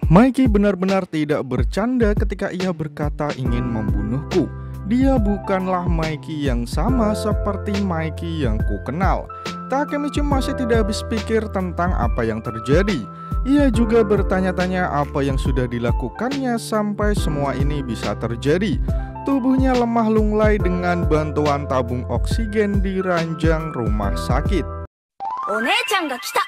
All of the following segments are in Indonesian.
Mikey benar-benar tidak bercanda ketika ia berkata ingin membunuhku. Dia bukanlah Mikey yang sama seperti Mikey yang ku kenal. Takemichi masih tidak habis pikir tentang apa yang terjadi. Ia juga bertanya-tanya apa yang sudah dilakukannya sampai semua ini bisa terjadi. Tubuhnya lemah lunglai dengan bantuan tabung oksigen di ranjang rumah sakit. Onee-chan ga kita.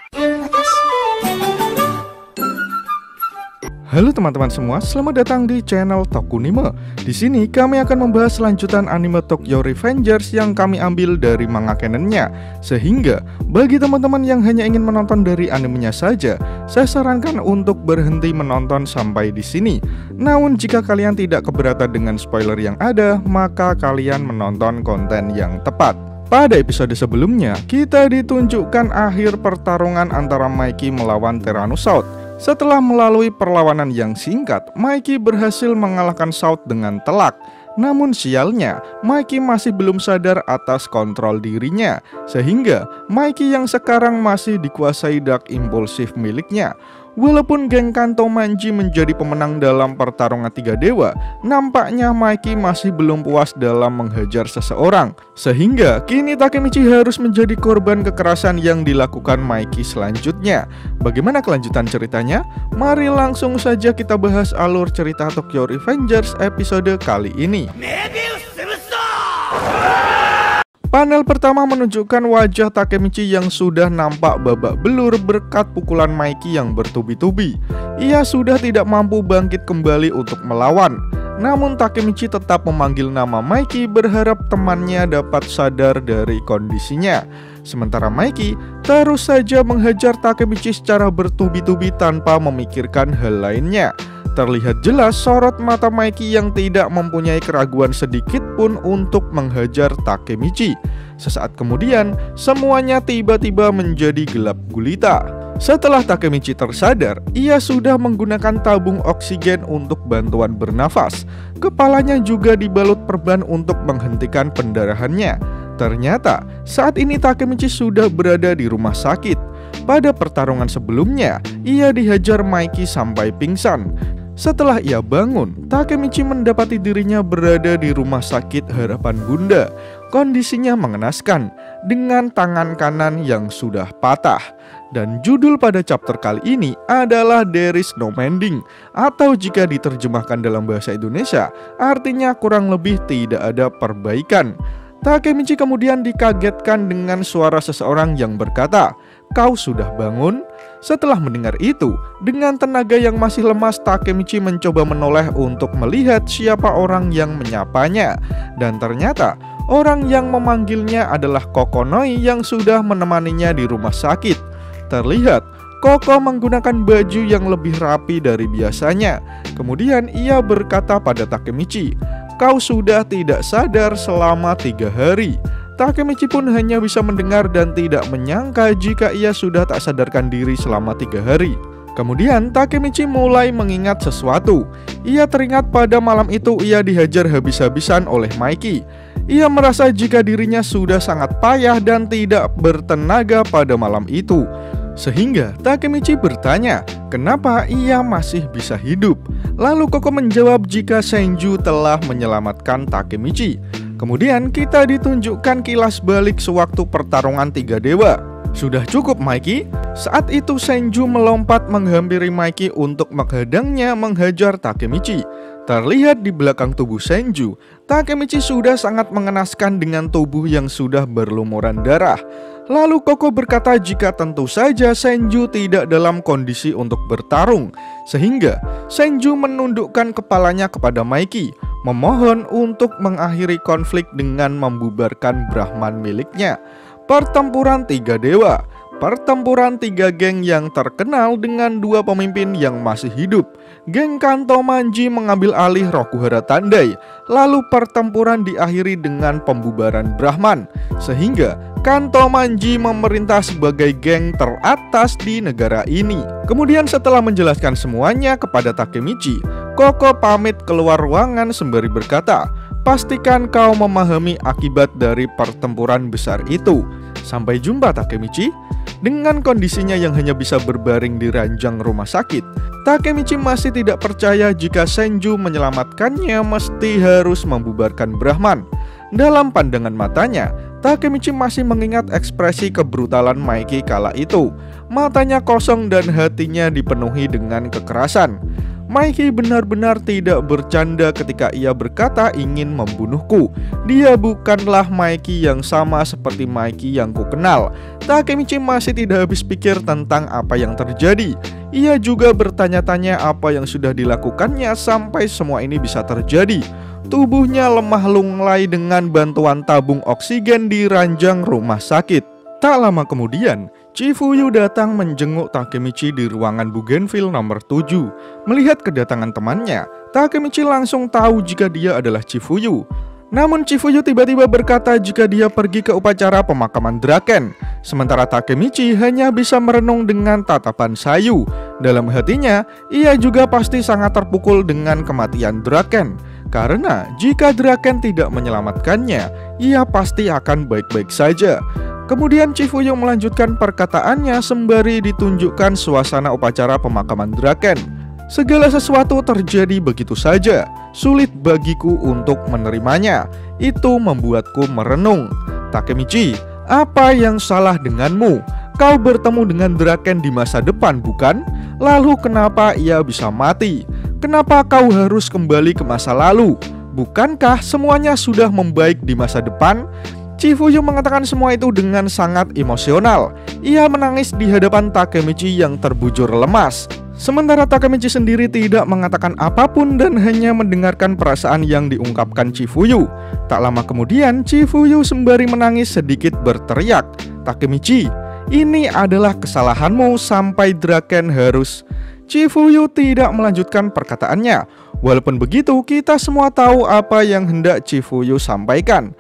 Halo teman-teman semua, selamat datang di channel Tokunime. Di sini kami akan membahas lanjutan anime Tokyo Revengers yang kami ambil dari manga canonnya. Sehingga bagi teman-teman yang hanya ingin menonton dari animenya saja, saya sarankan untuk berhenti menonton sampai di sini. Namun jika kalian tidak keberatan dengan spoiler yang ada, maka kalian menonton konten yang tepat. Pada episode sebelumnya, kita ditunjukkan akhir pertarungan antara Mikey melawan Tyrannosaurus. Setelah melalui perlawanan yang singkat, Mikey berhasil mengalahkan Shout dengan telak. Namun sialnya, Mikey masih belum sadar atas kontrol dirinya, sehingga Mikey yang sekarang masih dikuasai Dark Impulsive miliknya. Walaupun geng Kanto Manji menjadi pemenang dalam pertarungan tiga dewa, nampaknya Mikey masih belum puas dalam menghajar seseorang. Sehingga kini Takemichi harus menjadi korban kekerasan yang dilakukan Mikey selanjutnya. Bagaimana kelanjutan ceritanya? Mari langsung saja kita bahas alur cerita Tokyo Revengers episode kali ini. Panel pertama menunjukkan wajah Takemichi yang sudah nampak babak belur berkat pukulan Mikey yang bertubi-tubi. Ia sudah tidak mampu bangkit kembali untuk melawan. Namun Takemichi tetap memanggil nama Mikey berharap temannya dapat sadar dari kondisinya. Sementara Mikey terus saja menghajar Takemichi secara bertubi-tubi tanpa memikirkan hal lainnya. Terlihat jelas sorot mata Mikey yang tidak mempunyai keraguan sedikit pun untuk menghajar Takemichi. Sesaat kemudian, semuanya tiba-tiba menjadi gelap gulita. Setelah Takemichi tersadar, ia sudah menggunakan tabung oksigen untuk bantuan bernafas. Kepalanya juga dibalut perban untuk menghentikan pendarahannya. Ternyata, saat ini Takemichi sudah berada di rumah sakit. Pada pertarungan sebelumnya, ia dihajar Mikey sampai pingsan. Setelah ia bangun, Takemichi mendapati dirinya berada di rumah sakit Harapan Bunda. Kondisinya mengenaskan, dengan tangan kanan yang sudah patah. Dan judul pada chapter kali ini adalah There is no mending, atau jika diterjemahkan dalam bahasa Indonesia, artinya kurang lebih tidak ada perbaikan. Takemichi kemudian dikagetkan dengan suara seseorang yang berkata, "Kau sudah bangun?" Setelah mendengar itu, dengan tenaga yang masih lemas, Takemichi mencoba menoleh untuk melihat siapa orang yang menyapanya. Dan ternyata, orang yang memanggilnya adalah Kokonoi yang sudah menemaninya di rumah sakit. Terlihat, Koko menggunakan baju yang lebih rapi dari biasanya. Kemudian ia berkata pada Takemichi, "Kau sudah tidak sadar selama 3 hari." Takemichi pun hanya bisa mendengar dan tidak menyangka jika ia sudah tak sadarkan diri selama 3 hari. Kemudian Takemichi mulai mengingat sesuatu. Ia teringat pada malam itu ia dihajar habis-habisan oleh Mikey. Ia merasa jika dirinya sudah sangat payah dan tidak bertenaga pada malam itu. Sehingga Takemichi bertanya, kenapa ia masih bisa hidup? Lalu Koko menjawab jika Senju telah menyelamatkan Takemichi. Kemudian kita ditunjukkan kilas balik sewaktu pertarungan tiga dewa. Sudah cukup Mikey? Saat itu Senju melompat menghampiri Mikey untuk menghadangnya menghajar Takemichi. Terlihat di belakang tubuh Senju, Takemichi sudah sangat mengenaskan dengan tubuh yang sudah berlumuran darah. Lalu Koko berkata jika tentu saja Senju tidak dalam kondisi untuk bertarung. Sehingga Senju menundukkan kepalanya kepada Mikey, memohon untuk mengakhiri konflik dengan membubarkan Brahman miliknya. Pertempuran tiga dewa, pertempuran tiga geng yang terkenal dengan dua pemimpin yang masih hidup. Geng Kanto Manji mengambil alih Rokuhara Tandai. Lalu pertempuran diakhiri dengan pembubaran Brahman, sehingga Kanto Manji memerintah sebagai geng teratas di negara ini. Kemudian setelah menjelaskan semuanya kepada Takemichi, Koko pamit keluar ruangan sembari berkata, "Pastikan kau memahami akibat dari pertempuran besar itu. Sampai jumpa Takemichi." Dengan kondisinya yang hanya bisa berbaring di ranjang rumah sakit, Takemichi masih tidak percaya jika Senju menyelamatkannya mesti harus membubarkan Brahman. Dalam pandangan matanya, Takemichi masih mengingat ekspresi kebrutalan Maiki kala itu. Matanya kosong dan hatinya dipenuhi dengan kekerasan. Maiki benar-benar tidak bercanda ketika ia berkata ingin membunuhku. Dia bukanlah Maiki yang sama seperti Maiki yang ku kenal. Takemichi masih tidak habis pikir tentang apa yang terjadi. Ia juga bertanya-tanya apa yang sudah dilakukannya sampai semua ini bisa terjadi. Tubuhnya lemah lunglai dengan bantuan tabung oksigen di ranjang rumah sakit. Tak lama kemudian, Chifuyu datang menjenguk Takemichi di ruangan Bougainville nomor 7. Melihat kedatangan temannya, Takemichi langsung tahu jika dia adalah Chifuyu. Namun Chifuyu tiba-tiba berkata jika dia pergi ke upacara pemakaman Draken. Sementara Takemichi hanya bisa merenung dengan tatapan sayu. Dalam hatinya, ia juga pasti sangat terpukul dengan kematian Draken. Karena jika Draken tidak menyelamatkannya, ia pasti akan baik-baik saja. Kemudian Chifuyu melanjutkan perkataannya sembari ditunjukkan suasana upacara pemakaman Draken. Segala sesuatu terjadi begitu saja, sulit bagiku untuk menerimanya. Itu membuatku merenung. Takemichi, apa yang salah denganmu? Kau bertemu dengan Draken di masa depan, bukan? Lalu kenapa ia bisa mati? Kenapa kau harus kembali ke masa lalu? Bukankah semuanya sudah membaik di masa depan? Chifuyu mengatakan semua itu dengan sangat emosional. Ia menangis di hadapan Takemichi yang terbujur lemas. Sementara Takemichi sendiri tidak mengatakan apapun dan hanya mendengarkan perasaan yang diungkapkan Chifuyu. Tak lama kemudian, Chifuyu sembari menangis sedikit berteriak, "Takemichi, ini adalah kesalahanmu sampai Draken harus..." Chifuyu tidak melanjutkan perkataannya. Walaupun begitu, kita semua tahu apa yang hendak Chifuyu sampaikan.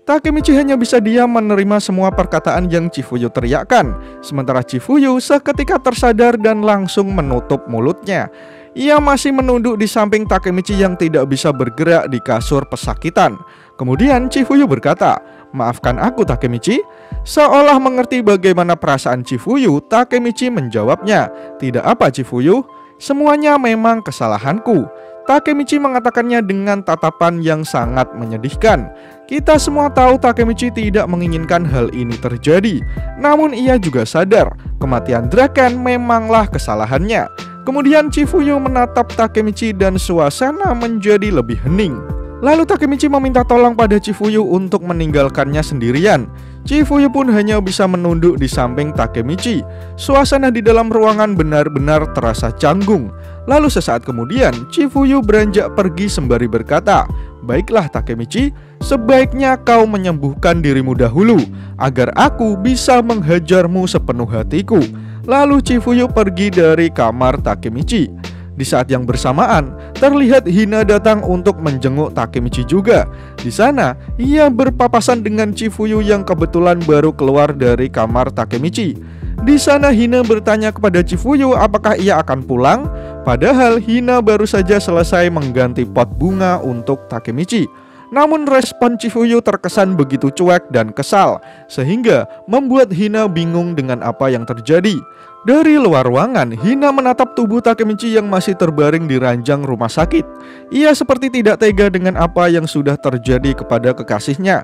Takemichi hanya bisa diam menerima semua perkataan yang Chifuyu teriakkan. Sementara Chifuyu seketika tersadar dan langsung menutup mulutnya. Ia masih menunduk di samping Takemichi yang tidak bisa bergerak di kasur pesakitan. Kemudian Chifuyu berkata, "Maafkan aku, Takemichi." Seolah mengerti bagaimana perasaan Chifuyu, Takemichi menjawabnya, "Tidak apa, Chifuyu, semuanya memang kesalahanku." Takemichi mengatakannya dengan tatapan yang sangat menyedihkan. Kita semua tahu Takemichi tidak menginginkan hal ini terjadi. Namun ia juga sadar kematian Draken memanglah kesalahannya. Kemudian Chifuyu menatap Takemichi dan suasana menjadi lebih hening. Lalu Takemichi meminta tolong pada Chifuyu untuk meninggalkannya sendirian. Chifuyu pun hanya bisa menunduk di samping Takemichi. Suasana di dalam ruangan benar-benar terasa canggung. Lalu sesaat kemudian Chifuyu beranjak pergi sembari berkata, "Baiklah Takemichi, sebaiknya kau menyembuhkan dirimu dahulu agar aku bisa menghajarmu sepenuh hatiku." Lalu Chifuyu pergi dari kamar Takemichi. Di saat yang bersamaan, terlihat Hina datang untuk menjenguk Takemichi juga. Di sana, ia berpapasan dengan Chifuyu yang kebetulan baru keluar dari kamar Takemichi. Di sana Hina bertanya kepada Chifuyu apakah ia akan pulang. Padahal Hina baru saja selesai mengganti pot bunga untuk Takemichi. Namun respon Chifuyu terkesan begitu cuek dan kesal, sehingga membuat Hina bingung dengan apa yang terjadi. Dari luar ruangan, Hina menatap tubuh Takemichi yang masih terbaring di ranjang rumah sakit. Ia seperti tidak tega dengan apa yang sudah terjadi kepada kekasihnya.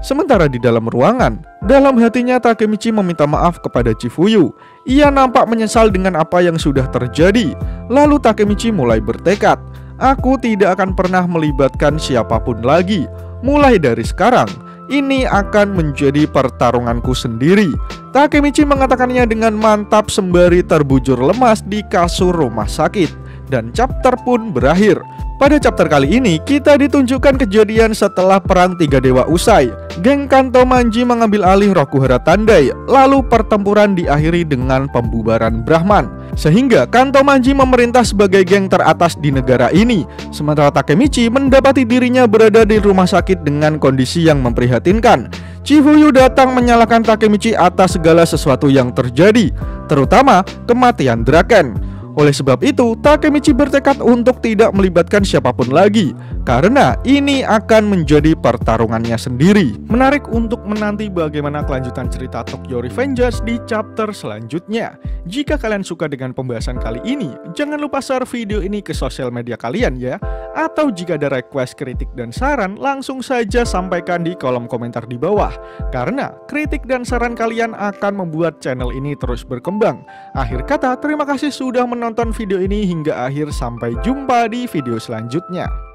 Sementara di dalam ruangan, dalam hatinya Takemichi meminta maaf kepada Chifuyu. Ia nampak menyesal dengan apa yang sudah terjadi. Lalu Takemichi mulai bertekad, "Aku tidak akan pernah melibatkan siapapun lagi. Mulai dari sekarang, ini akan menjadi pertarunganku sendiri." Takemichi mengatakannya dengan mantap sembari terbujur lemas di kasur rumah sakit. Dan chapter pun berakhir. Pada chapter kali ini, kita ditunjukkan kejadian setelah Perang Tiga Dewa usai. Geng Kanto Manji mengambil alih Rokuhara Tandai. Lalu pertempuran diakhiri dengan pembubaran Brahman. Sehingga Kanto Manji memerintah sebagai geng teratas di negara ini. Sementara Takemichi mendapati dirinya berada di rumah sakit dengan kondisi yang memprihatinkan. Chifuyu datang menyalahkan Takemichi atas segala sesuatu yang terjadi, terutama kematian Draken. Oleh sebab itu, Takemichi bertekad untuk tidak melibatkan siapapun lagi, karena ini akan menjadi pertarungannya sendiri. Menarik untuk menanti bagaimana kelanjutan cerita Tokyo Revengers di chapter selanjutnya. Jika kalian suka dengan pembahasan kali ini, jangan lupa share video ini ke sosial media kalian ya. Atau jika ada request, kritik, dan saran, langsung saja sampaikan di kolom komentar di bawah. Karena kritik dan saran kalian akan membuat channel ini terus berkembang. Akhir kata, terima kasih sudah menonton video ini hingga akhir. Sampai jumpa di video selanjutnya.